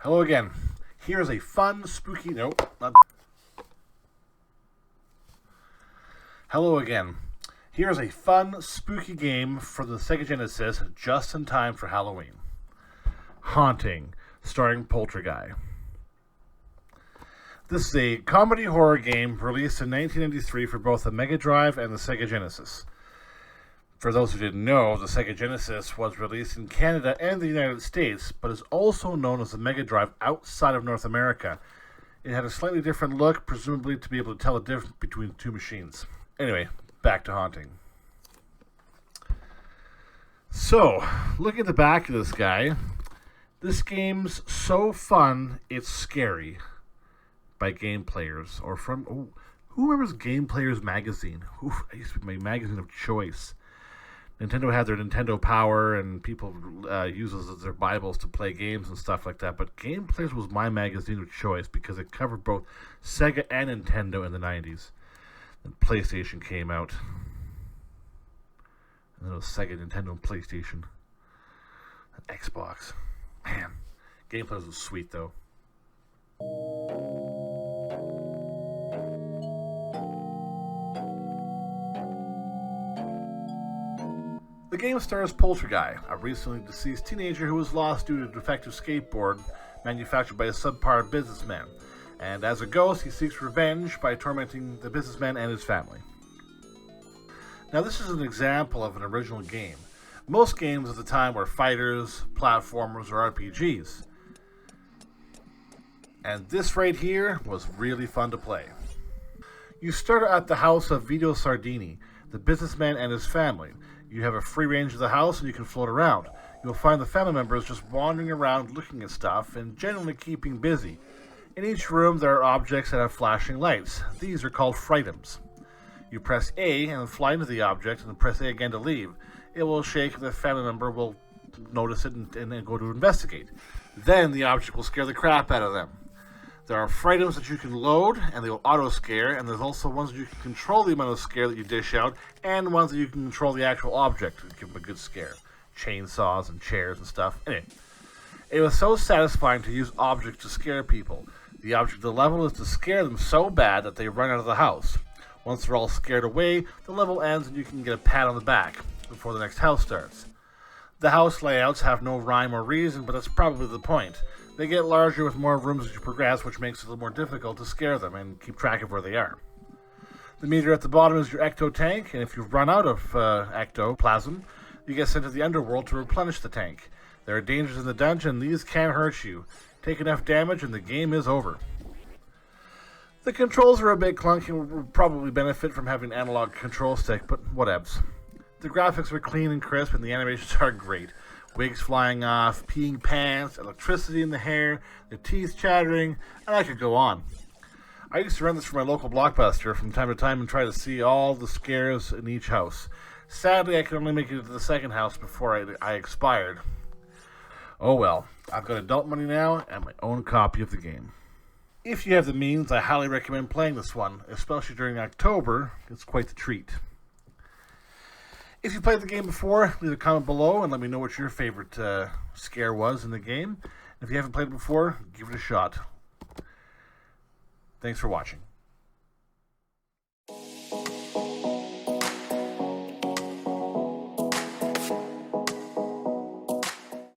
Hello again. Here's a fun, spooky... Nope. Not... Hello again. Here's a fun, spooky game for the Sega Genesis just in time for Halloween. Haunting, starring Polterguy. This is a comedy horror game released in 1993 for both the Mega Drive and the Sega Genesis. For those who didn't know, the Sega Genesis was released in Canada and the United States, but is also known as the Mega Drive outside of North America. It had a slightly different look, presumably to be able to tell the difference between the two machines. Anyway, back to Haunting. So, looking at the back of this guy, this game's so fun, it's scary. By Game Players, or from... who remembers Game Players magazine? I used to be my magazine of choice. Nintendo had their Nintendo Power, and people use those as their Bibles to play games and stuff like that. But Game Players was my magazine of choice because it covered both Sega and Nintendo in the 90s. Then PlayStation came out. And then it was Sega, Nintendo, and PlayStation. And Xbox. Man, Game Players was sweet, though. The game stars Polterguy, a recently deceased teenager who was lost due to a defective skateboard manufactured by a subpar businessman. And as a ghost, he seeks revenge by tormenting the businessman and his family. Now, this is an example of an original game. Most games at the time were fighters, platformers, or RPGs. And this right here was really fun to play. You start at the house of Vito Sardini, the businessman and his family. You have a free range of the house and you can float around. You'll find the family members just wandering around looking at stuff and generally keeping busy. In each room there are objects that have flashing lights. These are called frightens. You press A and fly into the object and then press A again to leave. It will shake and the family member will notice it and then go to investigate. Then the object will scare the crap out of them. There are frightens that you can load, and they will auto-scare, and there's also ones that you can control the amount of scare that you dish out, and ones that you can control the actual object to give them a good scare. Chainsaws and chairs and stuff. Anyway, it was so satisfying to use objects to scare people. The object of the level is to scare them so bad that they run out of the house. Once they're all scared away, the level ends and you can get a pat on the back before the next house starts. The house layouts have no rhyme or reason, but that's probably the point. They get larger with more rooms as you progress, which makes it a little more difficult to scare them and keep track of where they are. The meter at the bottom is your ecto tank, and if you've run out of ectoplasm, you get sent to the underworld to replenish the tank. There are dangers in the dungeon, these can hurt you. Take enough damage and the game is over. The controls are a bit clunky and will probably benefit from having an analog control stick, but whatevs. The graphics are clean and crisp and the animations are great. Wigs flying off, peeing pants, electricity in the hair, the teeth chattering, and I could go on. I used to run this for my local Blockbuster from time to time and try to see all the scares in each house. Sadly, I could only make it to the second house before I expired. Oh well, I've got adult money now and my own copy of the game. If you have the means, I highly recommend playing this one, especially during October. It's quite the treat. If you played the game before, leave a comment below and let me know what your favorite scare was in the game. If you haven't played it before, give it a shot. Thanks for watching.